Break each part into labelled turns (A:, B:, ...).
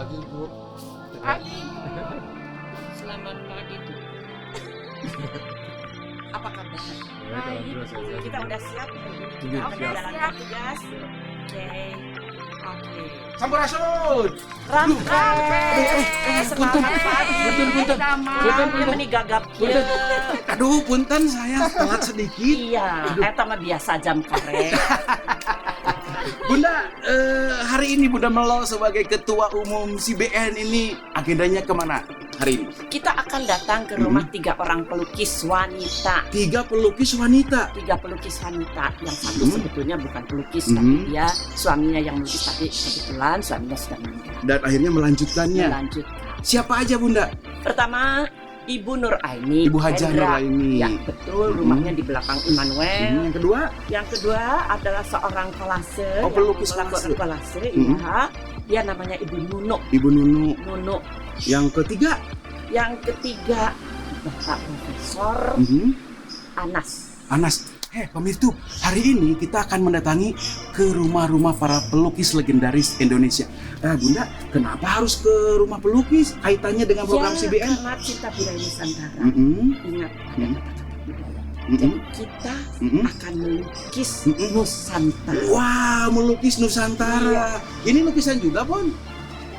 A: pagi, Bu.
B: Pagi. Selamat pagi, Bu. Apa kabar? Kita udah siap. Kita udah jalankan tugas. Oke.
A: Sampurasun.
B: Selamat pagi. Damai meni gagap.
A: Aduh, punten saya telat sedikit.
B: Iya, eta mah biasa jam kare.
A: Bunda, hari ini Bunda Melo sebagai Ketua Umum CBN ini agendanya kemana hari ini?
B: Kita akan datang ke rumah 3 orang pelukis wanita.
A: 3 pelukis wanita.
B: 3 pelukis wanita. Yang satu sebetulnya bukan pelukis, tapi dia suaminya yang melukis, tapi kebetulan suaminya sudah meninggal.
A: Dan akhirnya melanjutkannya.
B: Melanjutkan.
A: Siapa aja Bunda?
B: Pertama, Ibu Nur Aini.
A: Ibu Hajah Nur Aini.
B: Ya, betul. Rumahnya di belakang Immanuel.
A: Yang
B: kedua adalah seorang kolase.
A: Oh, pelukis
B: kolase. Iya. Dia namanya Ibu Nunu.
A: Ibu Nunu.
B: Nunu.
A: Yang ketiga
B: Bapak Profesor Anas.
A: Pemirsa, hari ini kita akan mendatangi ke rumah-rumah para pelukis legendaris Indonesia. Bunda, kenapa harus ke rumah pelukis? Kaitannya dengan program CBN?
B: Karena cinta budaya Nusantara. Ingat ada kata-kata budaya. Jadi kita akan melukis Nusantara.
A: Wah, melukis Nusantara. Ini lukisan juga, Bon?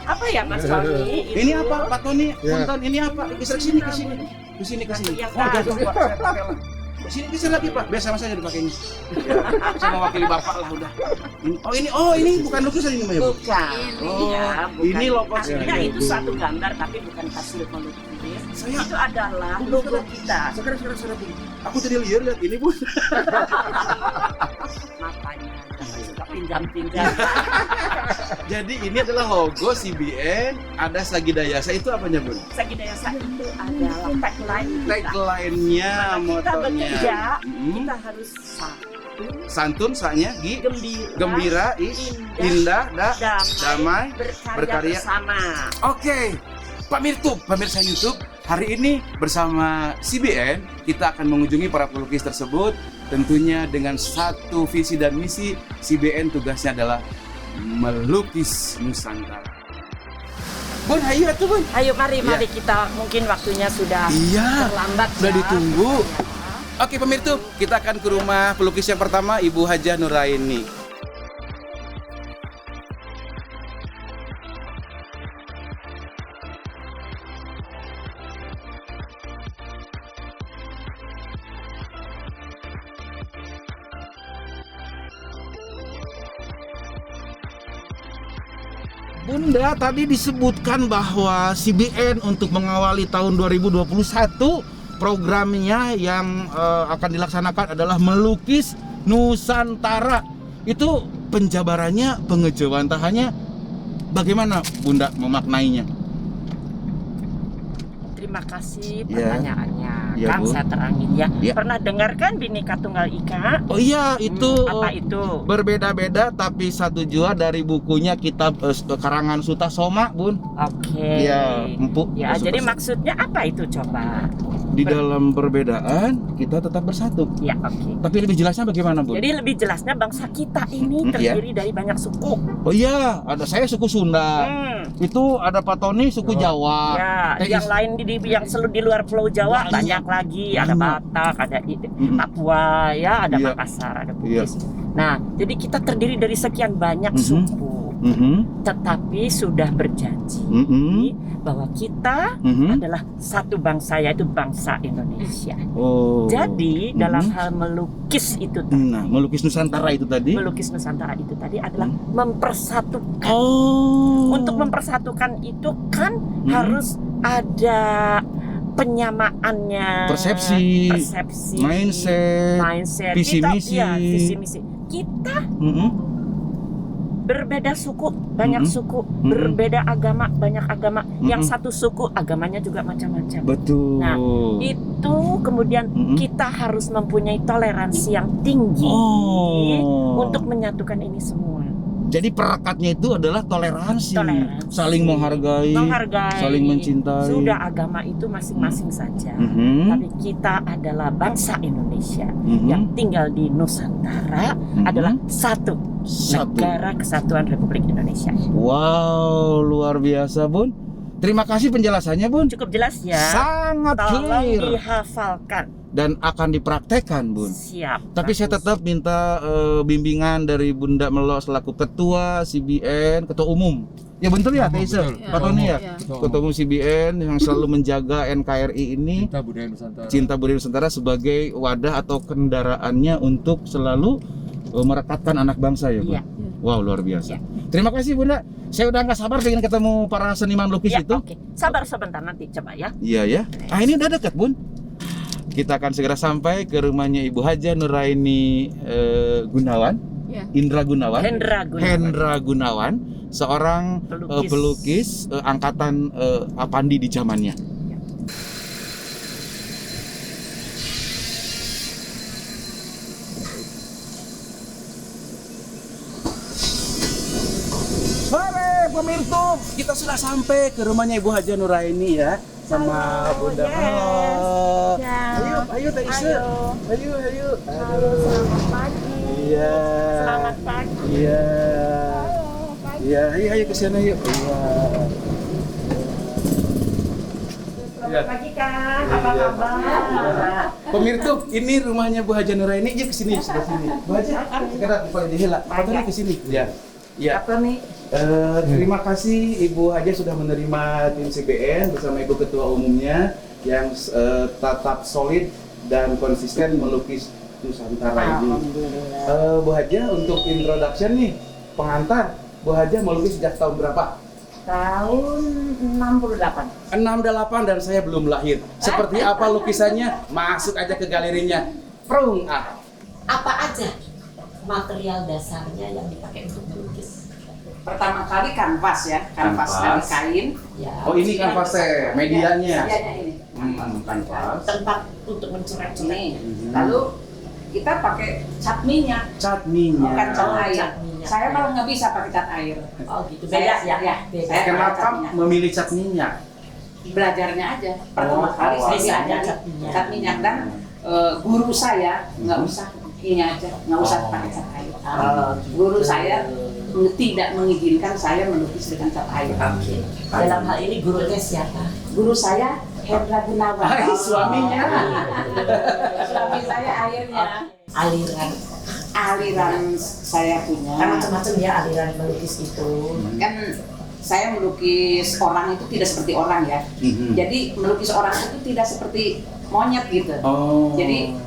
B: Apa ya, Mas Tony?
A: Ini apa, Pak Tony? Punten, ini apa? Ke sini. Oh, jatuh, Pak. Saya pakai lah. Kesini lagi, Pak. Biasa saya dipakai ini. Saya mewakili Bapak lah udah. Ini bukan lukisan ini, Mbak.
B: Bukan.
A: Ini logo
B: artinya itu satu gambar tapi bukan hasil melukis. Itu adalah logo kita.
A: Sekarang. Aku tadi lihat ini, Bu.
B: Makanya jangan suka pinjam-pinjam.
A: Jadi ini adalah logo CBN, ada Sagidayasa. Itu apanya, Bun?
B: Sagidayasa itu adalah tagline kita.
A: Tagline-nya,
B: Kita
A: motonya.
B: bekerja, kita harus
A: Santun, sanya,
B: gembira,
A: indah,
B: damai,
A: berkarya
B: bersama.
A: Oke, pemirsa YouTube, hari ini bersama CBN kita akan mengunjungi para pelukis tersebut. Tentunya dengan satu visi dan misi, CBN tugasnya adalah melukis Nusantara. Bun, ayo tuh, Bun.
B: Ayo mari kita, mungkin waktunya sudah terlambat.
A: Sudah ditunggu. Oke, pemirsa, kita akan ke rumah pelukis yang pertama, Ibu Hajah Nur Aini. Bunda, tadi disebutkan bahwa CBN untuk mengawali tahun 2021 programnya yang akan dilaksanakan adalah melukis Nusantara. Itu penjabarannya, pengejawantahannya bagaimana Bunda memaknainya?
B: Terima kasih pertanyaannya. Kang,
A: Bu.
B: saya terangin ya. Pernah dengar kan Bhinneka Tunggal Ika?
A: Oh iya, itu
B: apa itu?
A: Berbeda-beda tapi satu jua dari bukunya kitab karangan Suta Soma, Bun.
B: Oke.
A: Iya, empuk.
B: Ya, jadi maksudnya apa itu coba?
A: Di dalam perbedaan kita tetap bersatu.
B: Ya, oke.
A: Tapi lebih jelasnya bagaimana, Bun?
B: Jadi lebih jelasnya bangsa kita ini terdiri dari banyak suku.
A: Oh iya, ada saya suku Sunda. Itu ada Pak Tony suku Jawa.
B: Ya, yang lain yang di luar Pulau Jawa banyak lagi. Ada Batak, ada Papua, ya, ada Makassar, ada Bugis. Nah, jadi kita terdiri dari sekian banyak suku. Tetapi sudah berjanji bahwa kita adalah satu bangsa, yaitu bangsa Indonesia. Jadi dalam hal melukis itu tadi,
A: melukis Nusantara itu tadi,
B: adalah mempersatukan. Untuk mempersatukan itu kan harus ada penyamaannya,
A: persepsi, mindset, visi misi.
B: Kita berbeda suku, banyak suku, berbeda agama, banyak agama. Yang satu suku agamanya juga macam-macam.
A: Betul.
B: Nah, itu kemudian kita harus mempunyai toleransi yang tinggi untuk menyatukan ini semua.
A: Jadi perekatnya itu adalah toleransi, saling menghargai, saling mencintai.
B: Sudah agama itu masing-masing saja. Tapi kita adalah bangsa Indonesia yang tinggal di Nusantara adalah satu. Negara Kesatuan Republik Indonesia.
A: Wow, luar biasa, Bun. Terima kasih penjelasannya, Bun.
B: Cukup jelas ya.
A: Sangat
B: Tolong
A: clear.
B: dihafalkan.
A: Dan akan dipraktekkan, Bun.
B: Siap.
A: Tapi saya tetap minta bimbingan dari Bunda Melo selaku ketua CBN, ketua umum. Ya betul ya, Teisa, Pak Tony ya. Ketua umum CBN yang selalu menjaga NKRI ini, Cinta Budaya Nusantara sebagai wadah atau kendaraannya untuk selalu merekatkan anak bangsa ya, Bun. Wow, luar biasa. Terima kasih, Bunda. Saya udah nggak sabar pengen ketemu para seniman lukis itu.
B: Oke. Sabar sebentar nanti coba ya.
A: Iya ya. Ah, ini udah dekat, Bun. Kita akan segera sampai ke rumahnya Ibu Haja Nuraini Gunawan, Hendra Gunawan, seorang pelukis angkatan Apandi di zamannya. Sore pemirsa, kita sudah sampai ke rumahnya Ibu Haja Nuraini ya. Sama Bunda Melo. Ayo Teh Isa. Ayo.
B: Halo, selamat pagi.
A: Iya.
B: Selamat pagi.
A: Iya.
B: Halo, pagi.
A: Iya, ayo ke sana yuk. Iya.
B: Selamat pagi, Kang. Apa kabar?
A: Pemirsa, ini rumahnya Bu Haja Nuraini. Yuk ke sini, sebelah sini. Bu Haja, sekarang dipakai dihela. Apa nih ke sini? Iya. Iya.
B: Apa nih?
A: Terima kasih Ibu Haja sudah menerima tim CBN bersama Ibu Ketua Umumnya yang tetap solid dan konsisten melukis Nusantara ini. Bu Haja, untuk introduction nih, pengantar, Bu Haja melukis sejak tahun berapa?
B: Tahun 68.
A: 68 dan saya belum lahir. Seperti apa lukisannya? Masuk aja ke galerinya. Prung ah.
C: Apa aja material dasarnya yang dipakai untuk melukis?
D: Pertama kali kanvas ya, kanvas dari kain.
C: Ya.
A: Oh ini kanvasnya, medianya.
D: Medianya ini.
A: Kanvas.
C: Tempat untuk mencoret-coret.
D: Ini. Lalu kita pakai cat minyak,
A: Cat minyak.
D: bukan cat air.
C: cat minyak.
D: Saya malah nggak bisa pakai cat air.
C: Oh gitu. Beda ya.
D: Beda.
C: Beda.
A: Kenapa
D: Cat minyak.
A: memilih cat minyak?
D: Belajarnya aja. Pertama kali saya
C: awalnya
D: belajar
C: cat minyak.
D: cat minyak dan guru saya nggak usah ini aja, nggak usah pakai cat air. Guru saya tidak mengizinkan saya melukis dengan cat air.
C: Oke. Dalam hal ini gurunya siapa?
D: Guru saya Hendra Gunawan.
A: Suaminya.
D: Suami saya airnya.
C: Aliran
D: Saya punya.
C: kan macam-macam ya aliran melukis itu.
D: Kan saya melukis orang itu tidak seperti orang ya. Jadi melukis orang itu tidak seperti monyet gitu.
A: Oh.
D: Jadi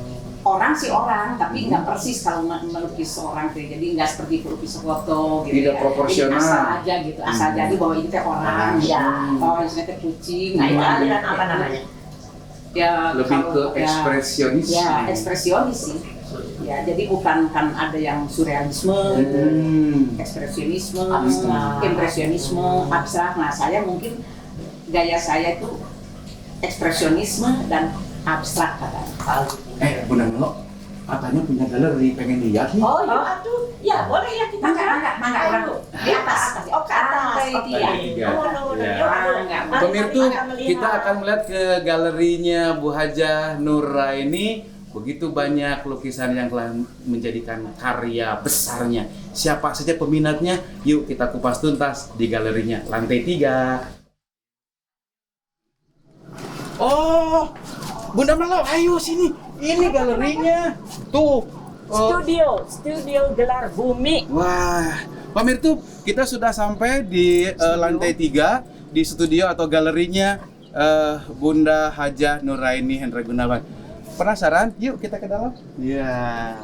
D: orang sih orang, tapi nggak persis kalau melukis orang tuh. Jadi nggak seperti pelukis foto gitu.
A: Tidak
D: ya.
A: proporsional.
D: Jadi asal aja gitu, asal jadi bahwa ini teh orang,
C: Ya.
D: oh ini teh kucing.
C: Nah, itu
D: ya.
C: aliran apa namanya?
D: Ya
A: Lebih
D: kalau-
A: ke ekspresionis.
D: Ya, ekspresionis sih. Ya, jadi bukan kan ada yang surrealisme, ekspresionisme, impresionisme, abstrak. Nah, saya mungkin gaya saya itu ekspresionisme dan abstrak katanya.
A: Bunda Melo, katanya punya galeri, pengen lihat nih.
C: Oh iya, aduh. Ya boleh ya kita.
D: Mangga, orang
C: Di atas. Oh ke atas.
D: Lantai
C: Oke.
D: tiga.
C: Oh, no.
A: Ya.
C: Yuk, aduh.
D: Mangga.
C: Mari
A: Pemirsa,
C: melihat.
A: kita akan melihat ke galerinya Bu Haja Nuraini. Begitu banyak lukisan yang telah menjadikan karya besarnya. Siapa saja peminatnya? Yuk kita kupas tuntas di galerinya, lantai 3. Oh, Bunda Melo, ayo sini. Ini galerinya. Tuh.
B: Studio Gelar Bumi.
A: Wah, pemirsa, kita sudah sampai di lantai 3 di studio atau galerinya Bunda Haja Nuraini Hendra Gunawan. Penasaran? Yuk kita ke dalam. Iya.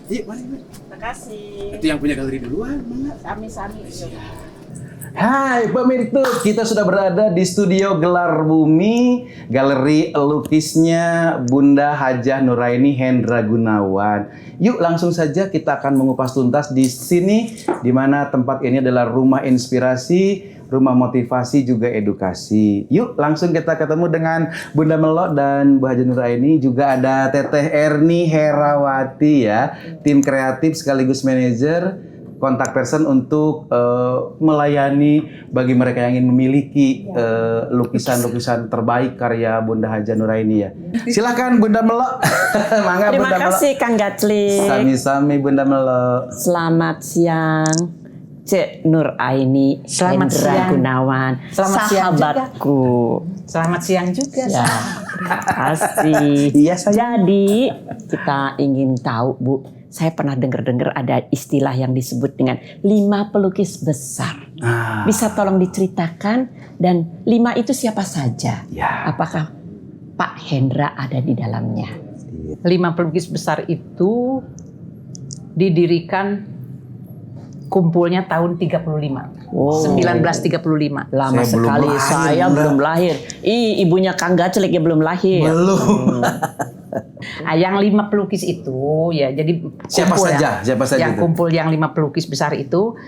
A: Yuk, mari.
B: Terima kasih.
A: Itu yang punya galeri duluan, mana?
B: Sami-sami.
A: Hai pemirsa, kita sudah berada di studio Gelar Bumi, galeri lukisnya Bunda Haja Nuraini Hendra Gunawan. Yuk langsung saja kita akan mengupas tuntas di sini, di mana tempat ini adalah rumah inspirasi, rumah motivasi juga edukasi. Yuk langsung kita ketemu dengan Bunda Melo dan Bu Haja Nuraini. Juga ada Teteh Erni Herawati ya, tim kreatif sekaligus manajer kontak person untuk melayani bagi mereka yang ingin memiliki lukisan-lukisan terbaik karya Bunda Hadjah Nuraini ya. Silakan Bunda Melo. Mangga
B: Terima
A: Bunda Melo.
B: kasih Kang Gatlik.
A: Sami-sami Bunda Melo.
B: Selamat siang Cek Nuraini,
E: Selamat
B: Hendra
E: siang.
B: Gunawan,
E: Selamat siang juga.
B: sahabatku.
E: Selamat siang juga.
B: Ya, terima kasih.
A: Iya, saya.
B: Jadi kita ingin tahu Bu, saya pernah dengar ada istilah yang disebut dengan 5 pelukis besar. Bisa tolong diceritakan, dan 5 itu siapa saja?
A: Ya.
B: Apakah Pak Hendra ada di dalamnya?
E: 5 pelukis besar itu didirikan kumpulnya tahun 35.
B: Wow.
E: 1935.
B: Lama
A: Saya belum
B: sekali,
A: lahir,
B: saya
A: Bunda.
B: belum lahir. Ibunya Kang Gatlik ya belum lahir.
A: Belum.
E: Yang 5 pelukis itu ya jadi
A: Siapa
E: kumpul
A: saja? Siapa saja
E: yang
A: itu?
E: kumpul yang 5 pelukis besar itu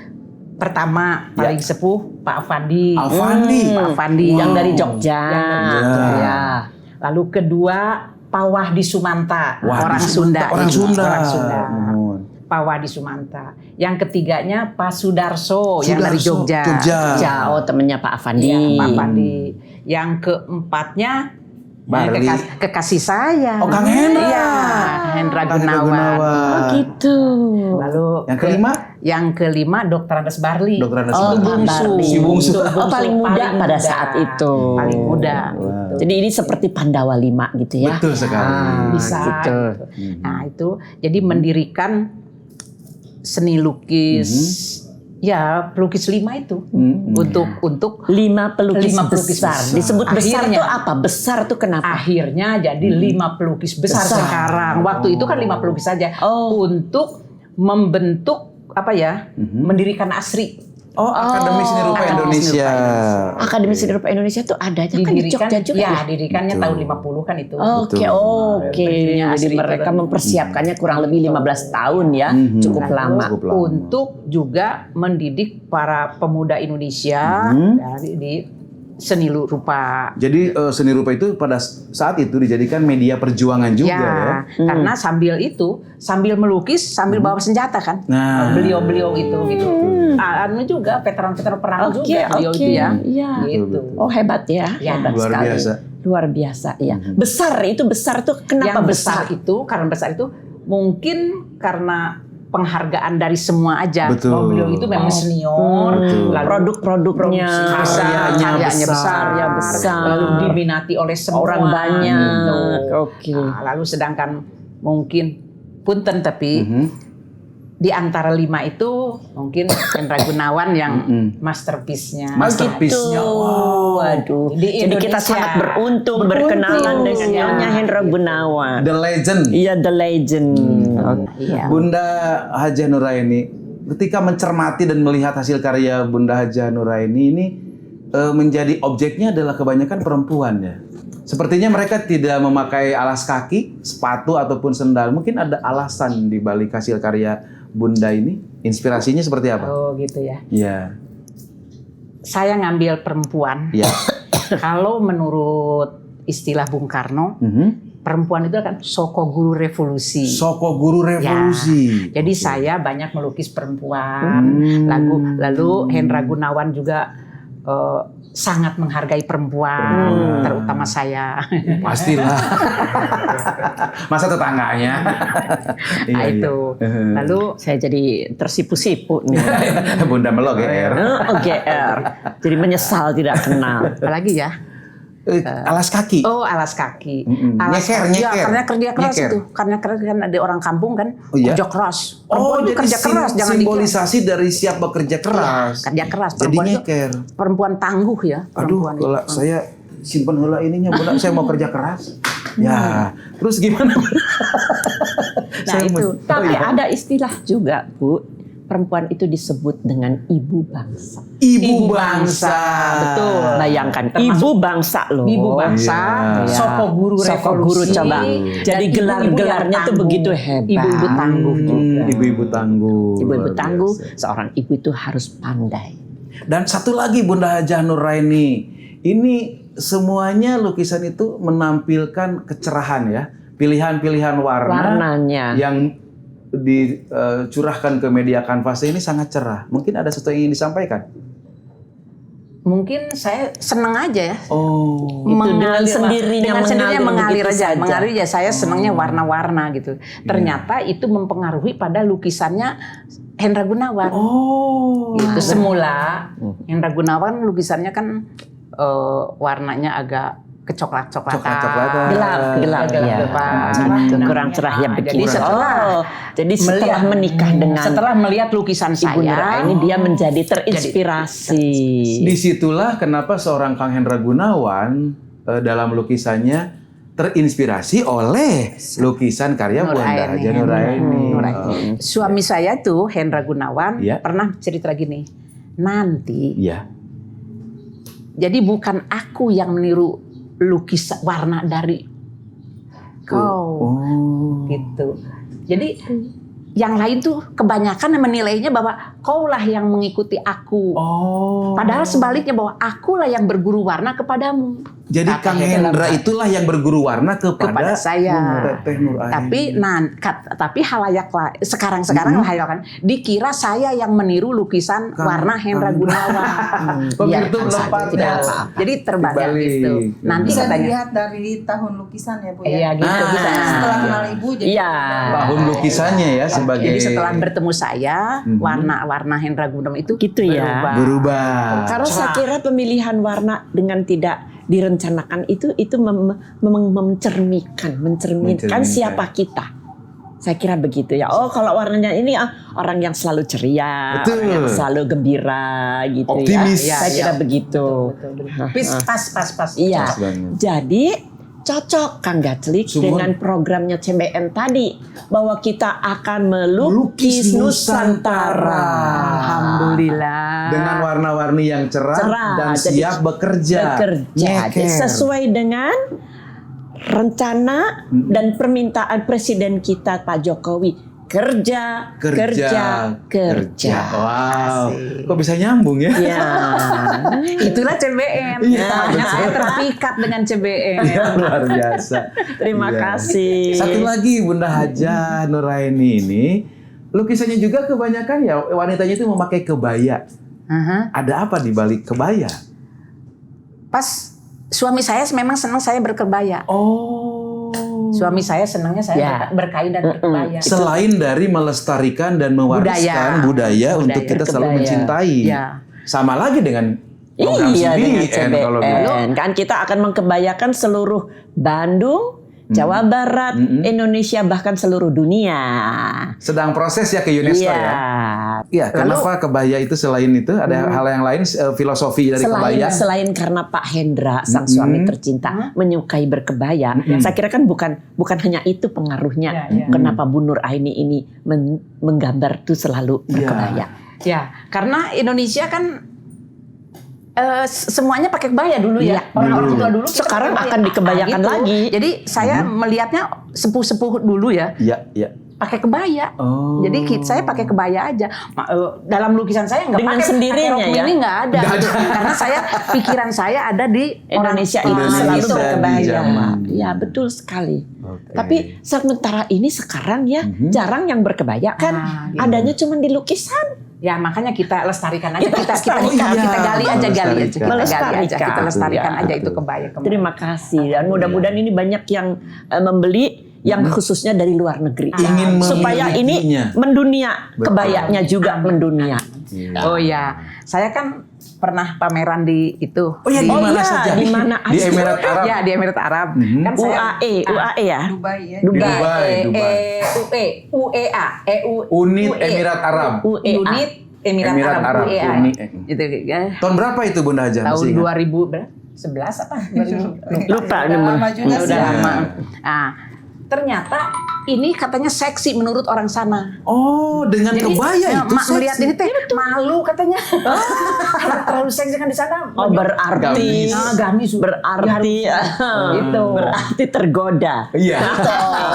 E: pertama paling sepuh Pak Afandi.
A: Afandi.
E: Pak Afandi
B: Yang dari Jogja.
E: Yang dari Jogja. Ya. Lalu kedua Pak Wahdi Sumanta, orang Sunda.
A: Orang
E: itu,
A: Sunda.
E: Orang Sunda.
A: Mohon.
E: Pak Wahdi Sumanta. Yang ketiganya Pak Sudarso, yang dari
A: Sudarso,
E: Jogja.
A: Jogja.
B: Oh, temennya Pak Afandi.
E: Iya, Pak Afandi. Yang keempatnya
A: Barli.
E: kekasih saya.
A: Oh, Kang Hendra.
E: Iya, Hendra Gunawan.
B: Oh gitu.
E: Lalu
A: Yang kelima?
E: Yang kelima Dr. Andes Barli.
A: Dr. Andes
E: Itu
A: Barli.
E: bungsu.
B: Barli.
A: Si bungsu.
B: Oh, paling muda pada saat itu.
E: Paling muda.
A: Wow.
B: Jadi ini seperti Pandawa 5 gitu ya.
A: Betul sekali.
E: Bisa.
B: Gitu.
E: Nah, itu jadi mendirikan seni lukis. Ya, pelukis 5 itu. Untuk
B: 5 pelukis,
E: 5 pelukis
B: besar.
E: besar.
B: Disebut besar
E: Akhirnya.
B: tuh apa? Besar tuh kenapa?
E: akhirnya jadi 5 pelukis besar
B: Besar.
E: sekarang. Waktu itu kan 5 pelukis saja untuk membentuk apa ya? Mendirikan ASRI.
A: Oh, Akademi Seni Rupa
E: Akademi
A: Indonesia.
E: Seni Rupa
B: Akademi Seni Rupa Indonesia tuh adanya kan di
E: Didirikan
B: Jogja juga
E: ya,
B: ya?
E: didirikannya
A: Betul.
E: tahun 50 kan itu.
B: Oke,
A: Betul.
B: oke.
E: Berdirinya
B: Jadi
E: asli itu
B: mereka
E: kan.
B: mempersiapkannya kurang lebih 15 tahun ya. Cukup
E: Lalu
B: lama.
A: Cukup lama.
E: Untuk juga mendidik para pemuda Indonesia di seni rupa.
A: Jadi seni rupa itu pada saat itu dijadikan media perjuangan juga ya.
E: Karena sambil melukis, sambil bawa senjata kan.
A: Nah.
E: Beliau-beliau itu gitu. Anu juga veteran-veteran perang
B: Oke,
E: juga beliau
B: oke.
E: itu ya.
B: Iya.
E: Gitu.
B: Oh, hebat ya.
E: Ya,
B: Hebat
A: luar
B: sekali.
A: biasa.
B: Luar biasa, ya. Besar tuh kenapa
E: Yang
B: besar?
E: karena besar itu mungkin karena penghargaan dari semua aja.
A: Betul.
E: Bahwa beliau itu memang senior,
A: Betul.
E: lalu
B: Produk-produknya
E: karyanya
A: besar.
B: besar.
E: lalu diminati oleh semua
B: Orang banyak.
E: gitu.
B: Oke.
E: Nah, lalu sedangkan mungkin punten tapi di antara 5 itu mungkin Hendra Gunawan yang masterpiece-nya.
A: Masterpiece-nya.
B: Gitu. Waduh.
E: Di
B: Jadi kita
E: Indonesia.
B: sangat beruntung berkenalan dengan
E: Iya.
B: Nyonya Hendra Gunawan.
A: The Legend.
B: Iya, the legend.
E: Iya.
A: Bunda Hadjah Nuraini, ketika mencermati dan melihat hasil karya Bunda Hadjah Nuraini ini menjadi objeknya adalah kebanyakan perempuan ya. Sepertinya mereka tidak memakai alas kaki, sepatu ataupun sendal. Mungkin ada alasan di balik hasil karya Bunda ini. Inspirasinya seperti apa?
E: Oh gitu ya.
A: Iya.
E: Saya ngambil perempuan.
A: Iya.
E: Kalau menurut istilah Bung Karno, perempuan itu kan soko guru revolusi.
A: Soko guru revolusi.
E: Ya, jadi saya banyak melukis perempuan. Lalu Hendra Gunawan juga sangat menghargai perempuan, terutama saya.
A: Pastilah. Masa tetangganya.
E: Nah, itu. Lalu
B: Saya jadi tersipu-sipu nih.
A: Bunda Melo GR.
B: GR. Jadi menyesal tidak kenal.
E: apalagi ya?
A: Alas kaki.
E: Oh, alas kaki.
A: Nyeker,
E: Alas kaki. Ya,
A: nyeker.
E: karena kerja keras
A: Nyeker.
E: itu. Karena kan ada orang kampung kan
A: Oh, iya?
E: kerja keras.
A: Oh,
E: Perempuan itu
A: jadi
E: kerja keras, jangan dikira.
A: simbolisasi dari siap bekerja keras.
E: Kerja keras.
A: Jadi
E: Perempuan itu
A: nyeker.
E: perempuan tangguh ya.
A: Aduh,
E: Perempuan
A: kalau
E: itu.
A: saya simpen heula ininya, Bunda, saya mau kerja keras. Ya, terus gimana?
E: Nah, itu.
B: Tapi ada istilah juga, Bu. Perempuan itu disebut dengan ibu bangsa.
A: Ibu bangsa.
E: Betul.
B: Bayangkan,
E: Termasuk
B: ibu bangsa loh.
E: Ibu bangsa,
A: Iya.
E: soko guru
B: Soko
E: revolusi.
B: guru coba.
E: dan
B: Jadi
E: ibu-ibu
B: gelar-gelarnya
E: yang
B: tuh
E: tangguh.
B: begitu hebat.
E: Ibu-ibu tangguh juga.
A: Ibu-ibu tangguh.
B: Ibu-ibu
A: Luar
B: tangguh,
A: biasa.
B: seorang ibu itu harus pandai.
A: Dan satu lagi Bunda Hadjah Nuraini. Ini semuanya lukisan itu menampilkan kecerahan ya. Pilihan-pilihan warna
B: Warnanya.
A: yang dicurahkan ke media kanvas ini sangat cerah. Mungkin ada sesuatu yang ingin disampaikan?
E: Mungkin saya senang aja ya.
A: Oh.
B: dengan sendirinya
E: mengalir
B: begitu
E: aja.
B: saja.
E: Mengalir aja. Saya senangnya warna-warna gitu. Ternyata itu mempengaruhi pada lukisannya Hendra Gunawan.
A: Oh.
E: Itu semula Hendra Gunawan lukisannya kan warnanya agak kecoklat-coklatan.
A: Coklat-coklatan.
B: gelap ya.
E: Gitu.
B: Kurang cerah ya
E: Jadi
B: begitu. Jadi setelah menikah dengan
E: setelah melihat lukisan
B: Ibu Nura
E: saya,
B: ini dia menjadi terinspirasi.
A: Disitulah kenapa seorang Kang Hendra Gunawan dalam lukisannya terinspirasi oleh lukisan karya Bu Anda Haja Nuraini.
E: Suami saya tuh Hendra Gunawan
A: Iya.
E: pernah cerita gini, nanti
A: Iya.
E: jadi bukan aku yang meniru lukisan warna dari kau gitu. Jadi yang lain tuh kebanyakan menilainya bahwa kaulah yang mengikuti aku. Padahal sebaliknya bahwa akulah yang berguru warna kepadamu.
A: Jadi Kang Hendra itulah yang berguru warna kepada
E: saya.
A: Teh Nuraini.
E: Tapi halayak lah sekarang halayak kan dikira saya yang meniru lukisan warna Hendra Gunawan.
A: Pemirsa
E: Kan saja,
A: lompat
E: tidak
A: ya.
E: apa-apa. Jadi terbalik
A: Dibalik.
E: gitu. Nanti
F: Bisa
E: katanya
F: dilihat dari tahun lukisan ya Bu ya.
E: iya gitu bisa.
F: Setelah kenal Ibu jadi
B: Iya.
A: Tahun lukisannya ya sebagai
E: Jadi setelah bertemu saya, warna-warna Hendra Gunawan itu
B: Gitu ya.
A: berubah.
B: Karena saya kira pemilihan warna dengan tidak direncanakan itu mencerminkan siapa kita. Saya kira begitu ya. Oh, kalau warnanya ini orang yang selalu ceria,
A: Betul.
B: orang yang selalu gembira gitu
A: Optimis.
B: ya. Saya kira begitu.
E: pas.
B: Iya.
A: Pas banget.
B: Jadi cocok Kang Gatlik
A: Semua-
B: dengan programnya CBN tadi bahwa kita akan melukis Nusantara.
E: Alhamdulillah.
A: Dengan warna-warni yang cerah, dan
B: Jadi
A: siap bekerja.
B: Jadi sesuai dengan rencana dan permintaan Presiden kita Pak Jokowi. Kerja.
A: Wow, kok bisa nyambung ya?
B: Ya.
E: Itulah CBN.
A: Iya,
E: Makanya
A: betul.
E: saya terpikat dengan CBN.
A: Iya, luar biasa.
B: Terima
A: Iya.
B: kasih.
A: Satu lagi Bunda Haja Nuraini ini lukisannya juga kebanyakan ya wanitanya itu memakai kebaya. Ada apa di balik kebaya?
E: Pas suami saya memang senang saya berkebaya. Suami saya senangnya saya berkain dan berkebaya.
A: Selain dari melestarikan dan mewariskan budaya untuk kita selalu
B: kebaya.
A: mencintai.
E: Iya.
A: Sama lagi dengan program
B: Iya dengan
A: CBN kalau gitu.
B: CBN. Kan kita akan mengkebayakan seluruh Bandung, Jawa Barat, Indonesia bahkan seluruh dunia.
A: Sedang proses ya ke UNESCO
B: Iya.
A: ya. Iya, kenapa kebaya itu selain itu ada hal yang lain filosofi dari kebaya?
B: Selain karena Pak Hendra sang suami tercinta menyukai berkebaya, saya kira kan bukan hanya itu pengaruhnya. Kenapa Bu Nur Aini ini menggambar tuh selalu berkebaya.
E: Ya, karena Indonesia kan semuanya pakai kebaya dulu ya.
B: Iya,
E: Orang-orang tua dulu kita
B: Sekarang
E: pakai
B: akan dikebayakan
E: gitu.
B: lagi.
E: Jadi saya melihatnya sepuh-sepuh dulu ya.
A: Iya.
E: Pakai kebaya.
A: Oh.
E: Jadi saya pakai kebaya aja. Dalam lukisan saya nggak
B: Dengan
E: pakai
B: sendirinya
E: rok
B: ya?
E: mini nggak ada. Karena pikiran saya ada di
B: Indonesia
E: orang,
B: ini selalu
A: Indonesia
B: berkebaya.
A: di zaman.
B: Ya betul sekali.
A: Oke.
B: Tapi sementara ini sekarang ya jarang yang berkebaya kan.
E: gitu.
B: Adanya cuma di lukisan.
E: Ya makanya kita lestarikan aja,
B: Kita
E: kita
B: lestarikan.
E: kita gali aja,
A: Melestarikan.
E: kita lestarikan
B: Betul.
E: aja itu kebaya.
B: Terima kasih dan mudah-mudahan ini banyak yang membeli yang khususnya dari luar negeri.
A: Ingin
B: Supaya ini
A: memilikinya.
B: mendunia,
A: Betul.
B: kebayanya juga mendunia.
E: Oh ya, saya kan pernah pameran di itu.
A: Oh ya, di mana
B: iya,
A: saja?
B: di mana
A: Di
B: aja?
A: Emirat Arab.
E: Ya di Emirat Arab. Kan saya
B: UAE ya.
F: Dubai ya.
A: Dubai.
E: UEA,
A: Unit Emirat Arab.
E: Unit Emirat Arab, UEA.
A: Uni.
E: Itu ya.
A: Tahun berapa itu Bunda Haja?
E: Tahun
A: Masih ingat?
E: 2011 apa? 2000.
B: Lupa
F: Udah lama juga
E: Udah
F: sih.
E: lama. Nah, ternyata ini katanya seksi menurut orang sana.
A: Oh, dengan kebaya itu
E: melihat
A: seksi.
E: ini teh malu katanya. Terlalu seksi kan di sana.
B: Oh berarti
E: gamis.
B: berarti
E: Gitu.
B: berarti tergoda.
A: Iya.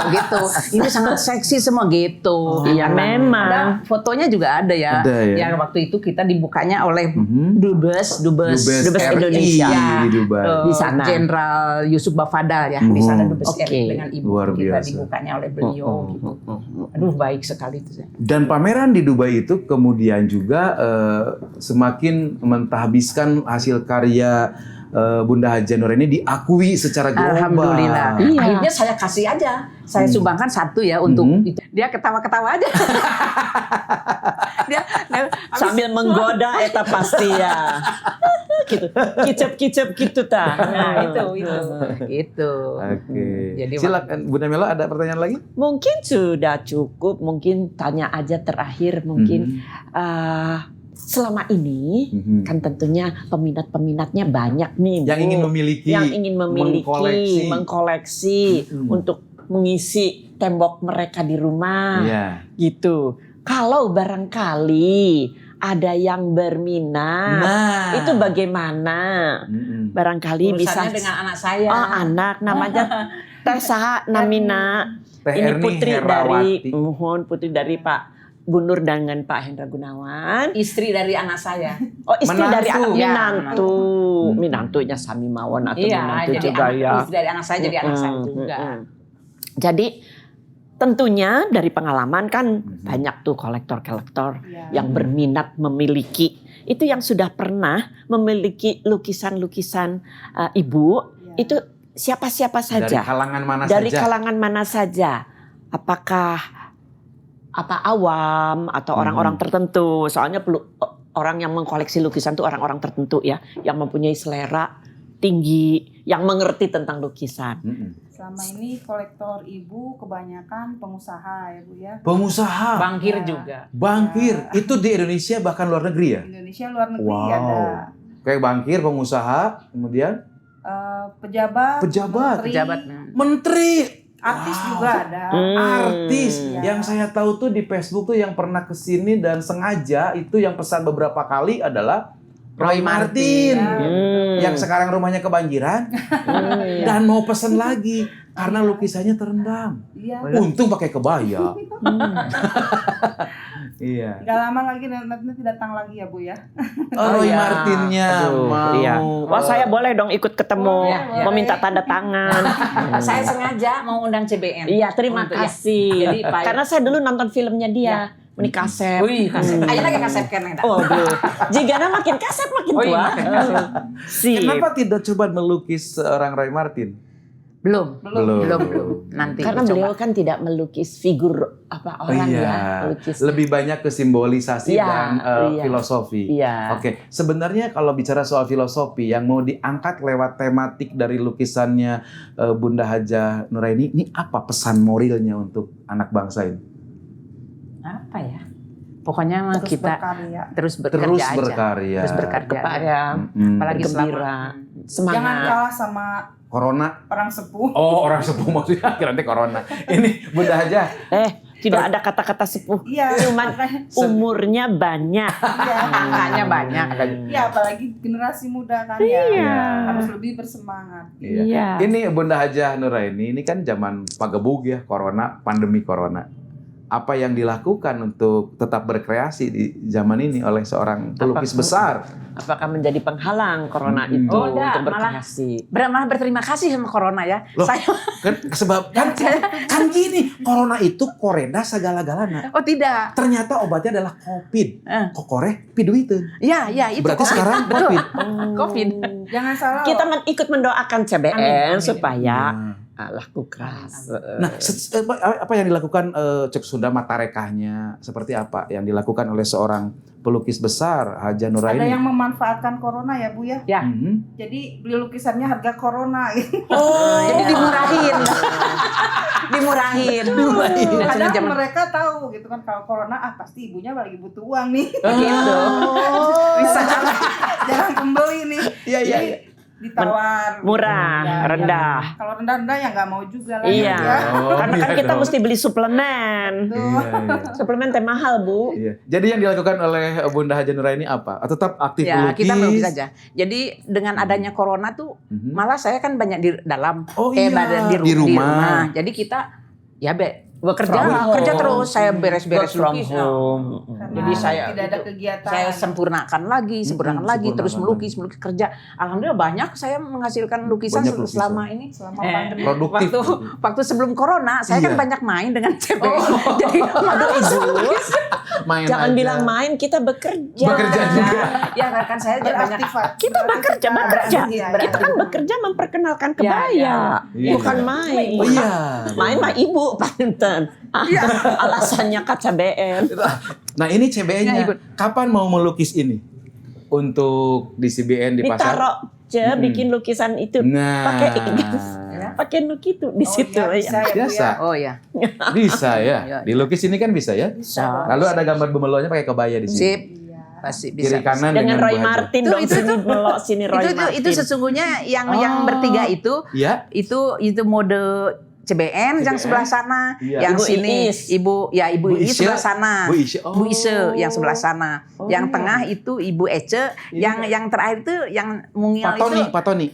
E: Gitu. Ini sangat seksi semua gitu.
B: Iya memang.
E: Ada fotonya juga ada ya.
A: Ada ya.
E: Yang waktu itu kita dibukanya oleh Dubes
A: Dubes
B: RI
A: Indonesia
B: Ya.
A: di Dubai.
B: Di sana.
E: Jenderal Yusuf Bafadal ya. Di sana Dubes
B: Oke.
E: RI dengan ibu
A: Luar
E: kita
A: biasa.
E: dibukanya oleh beliau gitu. Aduh baik sekali itu.
A: Dan pameran di Dubai itu kemudian juga semakin mentahbiskan hasil karya Bunda Hadjah Nuraini diakui secara global.
E: Alhamdulillah.
B: Iya.
E: Akhirnya saya kasih aja. Saya sumbangkan 1 ya untuk itu. Dia ketawa-ketawa aja. dia
B: Sambil menggoda eta pasti ya. Gitu. Kicep-kicep gitu ta.
E: Nah, itu. Gitu.
A: Oke.
E: Jadi
A: Silakan Bunda Melo, ada pertanyaan lagi?
B: Mungkin sudah cukup, mungkin tanya aja terakhir mungkin selama ini kan tentunya peminat-peminatnya banyak nih, Bu.
A: Yang ingin memiliki,
B: yang ingin memiliki, mengkoleksi untuk mengisi tembok mereka di rumah, gitu. Kalau barangkali ada yang berminat, itu bagaimana? Barangkali
E: urusannya
B: bisa
E: dengan anak saya.
B: Oh, anak namanya Teh saha namina.
A: Teh
B: Ini
A: Erni
B: putri
A: Herawati.
B: putri dari Pak Bu-Nur dengan Pak Hendra Gunawan.
E: Istri dari anak saya.
B: Oh, istri
A: Menantu.
B: dari anak
E: Ya,
B: minantu. Minantunya sami mawon atau minantu
E: jadi
B: juga ya.
E: istri dari anak saya jadi anak saya juga.
B: Jadi tentunya dari pengalaman kan banyak tuh kolektor-kolektor yang berminat memiliki. Itu yang sudah pernah memiliki lukisan-lukisan Ibu, itu siapa-siapa saja.
A: Dari kalangan mana
B: Dari
A: saja?
B: kalangan mana saja. Apakah awam atau orang-orang tertentu? Soalnya orang yang mengkoleksi lukisan itu orang-orang tertentu ya, yang mempunyai selera tinggi, yang mengerti tentang lukisan.
F: Selama ini kolektor Ibu kebanyakan pengusaha ya Bu ya.
A: Pengusaha,
E: Bangkir juga.
A: bankir, itu di Indonesia bahkan luar negeri ya?
F: Indonesia luar negeri
A: Wow.
F: ada
A: Kayak bankir, pengusaha, kemudian
F: pejabat,
E: Pejabat.
A: menteri.
F: artis
A: Wow.
F: juga ada.
A: Artis
F: Iya.
A: yang saya tahu tuh di Facebook tuh yang pernah kesini dan sengaja itu yang pesan beberapa kali adalah Roy Martin yang sekarang rumahnya kebanjiran dan mau pesen lagi karena lukisannya terendam.
F: Iya.
A: Untung pakai kebaya. Iya.
F: Gak lama lagi nanti datang lagi ya Bu ya.
A: Roy
B: iya.
A: Martinnya
B: Aduh,
A: mau.
B: iya. Wah, saya boleh dong ikut ketemu,
F: Boleh.
B: meminta tanda tangan.
E: Saya sengaja mau undang CBN.
B: Iya, terima
E: Untuk- ya.
B: kasih.
E: Jadi, Pak-
B: Karena saya dulu nonton filmnya dia, Meni Kasep.
E: Wih, kaset. Ayo lagi kaset kena.
B: Oh, jika makin kaset makin
E: Oh, iya,
B: tua.
E: makin kaset.
B: Sip.
A: Kenapa tidak coba melukis seorang Roy Martin?
E: Belum. Nanti.
B: Karena
E: coba.
B: beliau kan tidak melukis figur orang ya, melukis.
A: Lebih banyak ke simbolisasi
B: Iya,
A: dan
B: iya.
A: filosofi.
B: Iya.
A: Oke, sebenarnya kalau bicara soal filosofi yang mau diangkat lewat tematik dari lukisannya Bunda Hadjah Nuraini, ini apa pesan moralnya untuk anak bangsa ini?
E: Apa ya? Pokoknya mah
F: Terus
E: kita
F: berkarya.
E: terus bekerja
A: Terus
E: aja.
A: berkarya.
E: Terus berkarya.
B: Kepada
E: Apalagi
B: gembira,
F: Jangan
B: semangat.
F: kalah sama
A: Corona.
F: orang sepuh.
A: Oh, orang sepuh maksudnya kira nanti corona. Ini Bunda Hadjah.
B: Tidak ada kata-kata sepuh.
F: Iya.
B: Cuman umurnya banyak.
F: Iya.
E: Angkanya banyak.
F: Iya, apalagi generasi muda kan
B: Iya.
F: ya. Harus lebih bersemangat.
B: Iya.
A: Ini Bunda Hadjah Nuraini, ini kan zaman pagebug ya, corona, pandemi corona. Apa yang dilakukan untuk tetap berkreasi di zaman ini oleh seorang pelukis besar?
B: Apakah menjadi penghalang corona itu
E: Oh, enggak,
B: untuk berkreasi?
E: Malah berterima kasih sama corona ya.
A: Loh,
E: Saya
A: kan sebab kan gini, corona itu koreda segala-galana.
E: Oh tidak.
A: Ternyata obatnya adalah COVID. Kokore piduiteun.
E: Ya, itu.
A: Berarti
E: COVID.
A: sekarang
E: Betul.
A: COVID.
E: COVID.
F: Jangan salah.
B: Kita ikut mendoakan CBN
E: Amin.
B: supaya
A: Nah,
B: laku keras.
A: Nah, apa yang dilakukan Cek Sunda Matarekahnya seperti apa yang dilakukan oleh seorang pelukis besar Hadjah Nuraini?
F: Ada yang memanfaatkan corona ya Bu ya.
E: Ya.
F: Jadi beli lukisannya harga corona.
A: Oh,
E: Jadi dimurahin. dimurahin.
F: Kadang mereka tahu gitu kan kalau corona pasti ibunya lagi butuh uang nih.
E: Gitu.
F: Bisa jarang pembeli nih.
A: Iya, iya.
F: Jadi ditawar
B: Murah,
F: Ya,
B: rendah.
F: ya. Kalau rendah-rendah ya nggak mau juga lah.
B: Iya.
F: Ya.
B: Karena kan
A: iya
B: kita
A: dong.
B: mesti beli suplemen.
F: Tuh.
A: Iya.
B: Suplemen teh mahal, Bu.
A: Iya. Jadi yang dilakukan oleh Bunda Hadjah Nuraini apa? Tetap aktif
E: Ya,
A: melukis.
E: kita melukis aja. Jadi dengan adanya corona tuh malah saya kan banyak di dalam
A: Oh iya,
E: di
A: di rumah.
E: Jadi kita ya kerja terus, saya beres-beres
B: Work from
E: lukis.
B: home.
E: Jadi saya
F: tidak ada kegiatan.
E: saya sempurnakan lagi, terus melukis kerja. Alhamdulillah banyak saya menghasilkan lukisan
A: Banyak lukisan.
E: selama ini.
F: selama pandemi.
A: Produktif.
E: Waktu sebelum corona saya kan
A: Iya.
E: banyak main dengan CBN. Jadi
B: Aduh Ibu,
A: Main
B: jangan
A: aja.
B: bilang main, kita bekerja.
A: Bekerja juga.
E: ya kan saya banyak
B: Kita bekerja. Kita kan bekerja memperkenalkan kebaya,
A: Iya.
B: bukan main.
A: Oh iya.
B: Main mah ibu Panten. Alasannya KCBN.
A: Nah ini CBN-nya.
E: Ya, ikut.
A: Kapan mau melukis ini? Untuk di CBN di pasar?
B: Ditaruh aja bikin lukisan itu.
A: Nah.
B: Pakai nuk itu di situ
F: bisa
B: ya.
F: ya, Bu,
A: Biasa.
F: ya.
E: Oh ya.
A: Bisa ya.
E: Iya.
A: Dilukis ini kan bisa ya.
E: Bisa.
A: Lalu ada gambar bumelonya pakai kebaya di sini.
E: Sip.
F: Iya.
E: Pasti bisa.
A: Kiri kanan
B: Dengan Roy
A: Bu Haja.
B: Martin
E: Itu-
B: dong,
E: itu-
B: sini belok sini Roy Martin.
E: Itu sesungguhnya yang bertiga itu
A: Iya.
E: itu mode CBN yang
A: CBN.
E: sebelah sana,
A: Iya.
E: yang
B: Ibu
E: sini
B: Iis.
E: Ibu Iis
A: Isya.
E: sebelah sana.
A: Bu Isya.
E: Bu Ise yang sebelah sana.
A: Oh.
E: Yang tengah itu Ibu Ece, yang terakhir itu yang mungil
A: Pak Tony.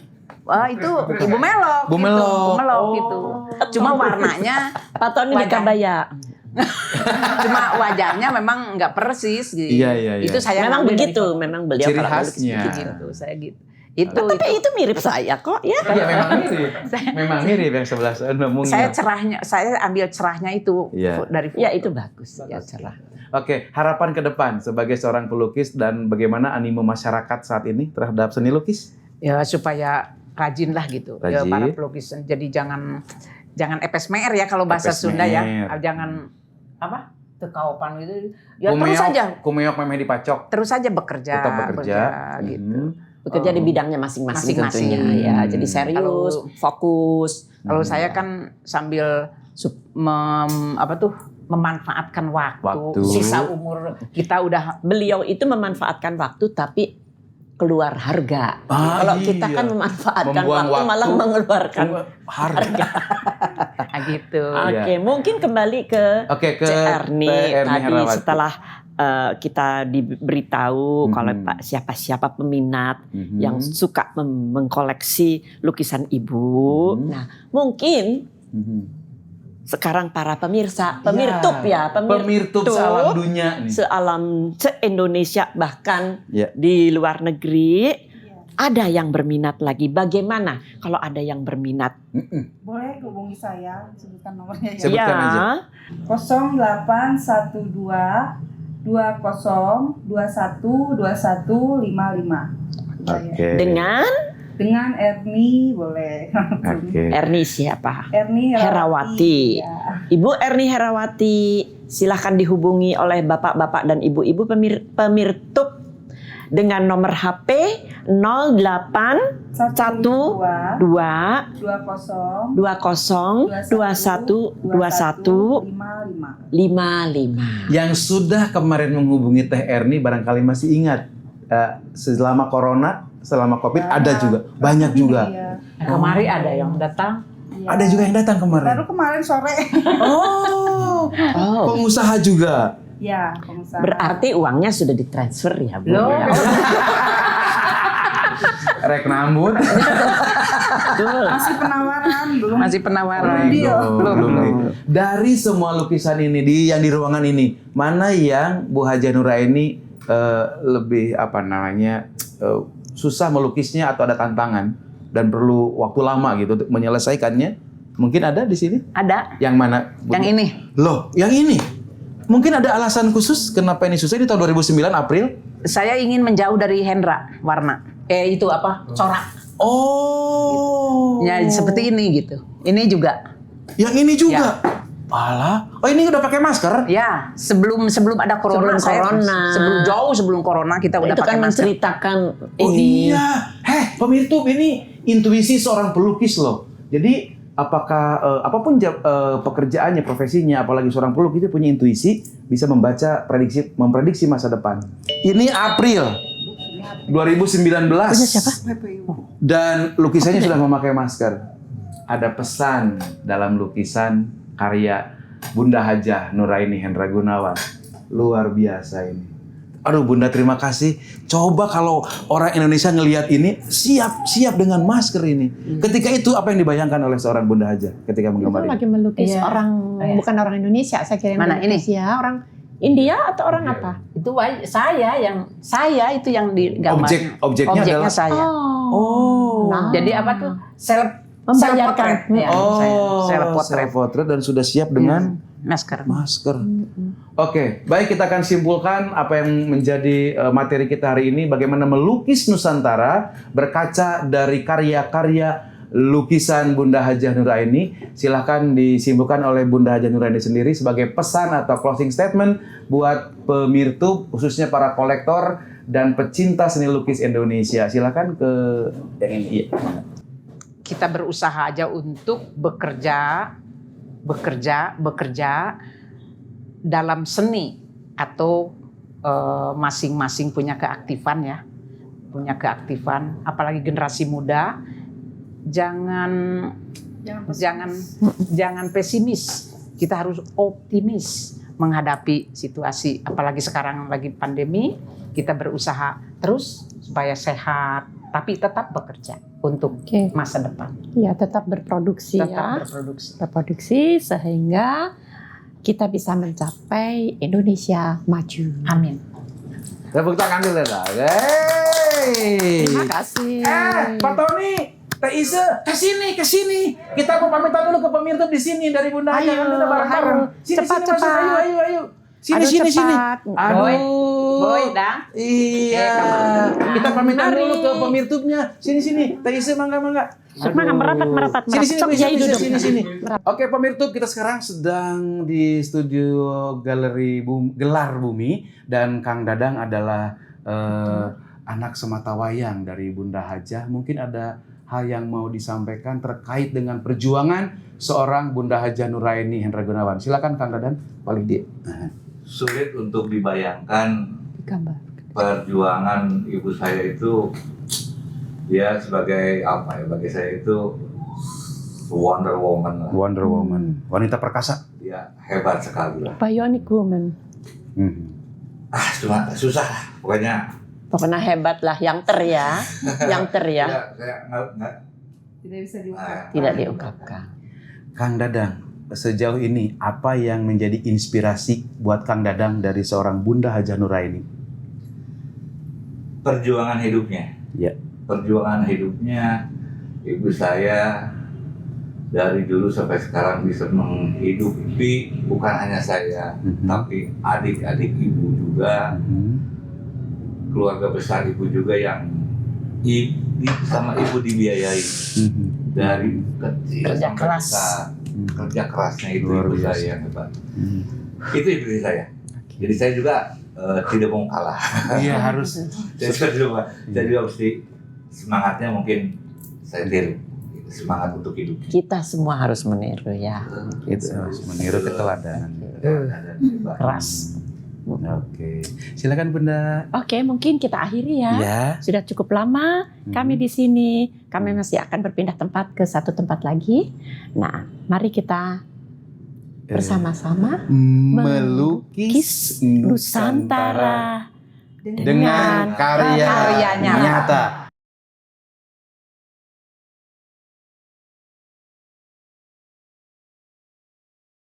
E: wah itu Ibu Melok.
A: Bu
E: gitu.
A: Melok.
E: Bu Melok
A: Oh.
E: gitu. Cuma warnanya,
B: Pak Tony di
E: Wadah.
B: kebaya.
E: cuma wajahnya memang nggak persis gitu.
A: Iya.
E: Itu saya
B: Memang
E: ngambil
B: begitu,
E: dari-
B: memang beliau
A: Ciri
B: kalau melukis
A: khasnya.
B: begitu.
E: gitu, saya gitu. Itu
B: Tapi itu mirip saya kok ya.
A: Iya memang mirip. Memang mirip yang sebelah sana mungil.
E: saya ambil cerahnya itu
A: Iya.
E: dari
B: Ya itu bagus, ya cerah.
A: Oke, harapan ke depan sebagai seorang pelukis dan bagaimana animo masyarakat saat ini terhadap seni lukis?
E: ya supaya rajin lah gitu ya
A: Rajin.
E: para pelukis. Jadi jangan epes meer ya kalau bahasa
A: Epes
E: Sunda ya.
A: meer.
E: Jangan apa? Tekaupan gitu. Ya terus saja
A: Kumeok memeh dipacok.
E: bekerja.
A: Tetap bekerja.
E: Gitu.
B: Bekerja di bidangnya masing-masing
E: Masing-masing.
B: tentunya ya. Jadi serius, fokus.
E: Kalau saya kan sambil memanfaatkan waktu.
A: Waktu.
E: Sisa umur kita udah
B: Beliau itu memanfaatkan waktu tapi keluar harga.
A: Ah,
B: Kalau
A: iya.
B: kita kan memanfaatkan
A: Membuang
B: waktu malah
A: waktu.
B: mengeluarkan
A: Harga.
E: gitu.
B: Oke, mungkin kembali ke
A: Oke, ke
B: Erni
A: Teh Erni
B: tadi
A: Herawati.
B: setelah kita diberitahu kalau
A: Mhm.
B: Pak siapa peminat
A: Mhm.
B: yang suka mengkoleksi lukisan ibu.
A: Mhm.
B: Nah, mungkin
A: Mhm.
B: sekarang para pemirtup
A: Pemirtup sealam dunia nih.
B: se-Indonesia bahkan
A: Ya.
B: di luar negeri ada yang berminat lagi. Bagaimana kalau ada yang berminat?
F: Boleh hubungi saya, sebutkan nomornya ya.
A: Sebutkan aja.
F: 0812 20212155.
A: Oke.
B: Dengan
F: Erni boleh.
A: Oke.
B: Erni siapa?
F: Erni
B: Herawati.
F: Ya.
B: Ibu Erni Herawati, silahkan dihubungi oleh bapak-bapak dan ibu-ibu pemirtup dengan nomor HP 0812 20212155.
A: Yang sudah kemarin menghubungi Teh Erni barangkali masih ingat selama corona, selama Covid ada juga, banyak juga.
F: Iya.
E: Kemarin ada yang datang.
F: Iya.
A: Ada juga yang datang kemarin.
F: Baru kemarin sore.
A: Oh,
B: Oh,
A: pengusaha juga.
F: Ya, pengusaha.
B: berarti uangnya sudah ditransfer ya, Bu?
E: Loh.
B: Ya.
A: Rek nambut.
B: Betul.
F: Masih penawaran, belum.
E: Masih penawaran.
F: Belum.
A: Dari semua lukisan ini yang di ruangan ini, mana yang Bu Haja Nuraini lebih susah melukisnya atau ada tantangan dan perlu waktu lama gitu untuk menyelesaikannya? Mungkin ada di sini?
E: Ada.
A: Yang mana? Bu?
E: Yang ini.
A: Loh, yang ini. Mungkin ada alasan khusus kenapa ini susah di tahun 2009 April?
E: Saya ingin menjauh dari Hendra warna. Itu apa? Corak.
A: Oh.
E: Ya seperti ini gitu. Ini juga.
A: Yang ini juga. Alah. Oh, ini udah pakai masker?
E: Ya, sebelum ada corona,
B: Sebelum corona.
E: sebelum corona kita udah
B: Itu
E: pakai
B: kan
E: masker.
B: menceritakan
A: Oh
B: ini.
A: iya. Pemirtup, ini intuisi seorang pelukis loh. Jadi apakah apapun pekerjaannya, profesinya, apalagi seorang pelukis itu punya intuisi, bisa memprediksi masa depan. Ini April 2019.
B: Punya siapa?
A: Dan lukisannya sudah memakai masker. Ada pesan dalam lukisan karya Bunda Hajah Nuraini Hendra Gunawan. Luar biasa ini. Aduh Bunda, terima kasih. Coba kalau orang Indonesia ngelihat ini, siap dengan masker ini. Ketika itu apa yang dibayangkan oleh seorang Bunda Haja ketika menggambar
G: Itu
A: ini?
G: lagi melukis
E: Iya.
G: orang, bukan orang Indonesia, saya kira yang
E: Mana
G: melukis ya, orang India atau orang apa?
E: Itu saya itu yang digambar.
A: Objeknya adalah
E: saya.
A: Oh.
G: Nah.
E: Jadi apa tuh?
G: Membayarkan.
E: Ya, self
A: self portrait dan sudah siap dengan
E: masker.
A: Oke, baik, kita akan simpulkan apa yang menjadi materi kita hari ini, bagaimana melukis Nusantara berkaca dari karya-karya lukisan Bunda Hajah Nuraini. Silahkan disimpulkan oleh Bunda Hajah Nuraini sendiri sebagai pesan atau closing statement buat pemirtub, khususnya para kolektor dan pecinta seni lukis Indonesia. Silahkan ke yang ini.
E: Kita berusaha aja untuk bekerja dalam seni atau masing-masing punya keaktifan ya, apalagi generasi muda jangan pesimis, kita harus optimis menghadapi situasi, apalagi sekarang lagi pandemi, kita berusaha terus supaya sehat tapi tetap bekerja untuk masa depan.
G: Ya, tetap berproduksi berproduksi sehingga kita bisa mencapai Indonesia maju.
E: Amin.
A: Tepuk tangan dulu dah. Hey.
G: Terima kasih.
A: Pak Tony, Teh Ise, ke sini. Kita mau pamitan dulu ke pemirsa di sini dari Bunda Hajah, kan kita bareng-bareng.
G: Cepat.
A: Ayo. Sini.
E: Boy, dah.
A: Iya. Kita pamitan dulu ke pemirtubnya. Sini. Teh Ise, mangga.
G: Merapat.
A: Sini.
G: Sok Jai duduk.
A: Sini. Oke, pemirtub, kita sekarang sedang di studio Galeri Gelar Bumi dan Kang Dadang adalah anak sematawayang dari Bunda Hajah. Mungkin ada hal yang mau disampaikan terkait dengan perjuangan seorang Bunda Hajah Nuraini Hendra Gunawan. Silakan Kang Dadang, paling dia.
H: Sulit untuk dibayangkan
G: Gambar.
H: perjuangan ibu saya itu, dia sebagai apa ya, bagi saya itu Wonder Woman lah.
A: Wonder Woman, wanita perkasa.
H: Dia hebat sekali lah.
G: Bionic Woman.
H: Cuma susah lah, pokoknya.
B: Pokoknya hebat lah, yang ya.
H: Saya nggak
F: Tidak bisa diungkap.
B: Tidak diungkapkan.
A: Kang Dadang, sejauh ini apa yang menjadi inspirasi buat Kang Dadang dari seorang Bunda Hajah Nuraini?
H: perjuangan hidupnya.
A: Ya.
H: Perjuangan hidupnya ibu saya dari dulu sampai sekarang bisa menghidupi bukan hanya saya, tapi adik-adik ibu juga, keluarga besar ibu juga yang sama ibu dibiayai dari kecil
B: Kerja
H: sampai
B: keras.
H: besar. Kerja kerasnya itu
A: Luar
H: ibu
A: biasa.
H: saya yang hebat. Itu ibu saya. Jadi saya juga tidak mau kalah.
A: Iya, harus.
H: Saya juga mesti semangatnya mungkin saya tiru. Semangat untuk hidup.
B: Kita semua harus meniru ya.
A: Itu harus meniru keteladanan.
B: Keras.
A: Oke. Silakan Bunda.
G: Oke, mungkin kita akhiri ya.
A: Ya.
G: Sudah cukup lama kami di sini. Kami masih akan berpindah tempat ke satu tempat lagi. Nah, mari kita bersama-sama
A: melukis
G: Nusantara
A: dengan karya
E: Karyanya
A: nyata.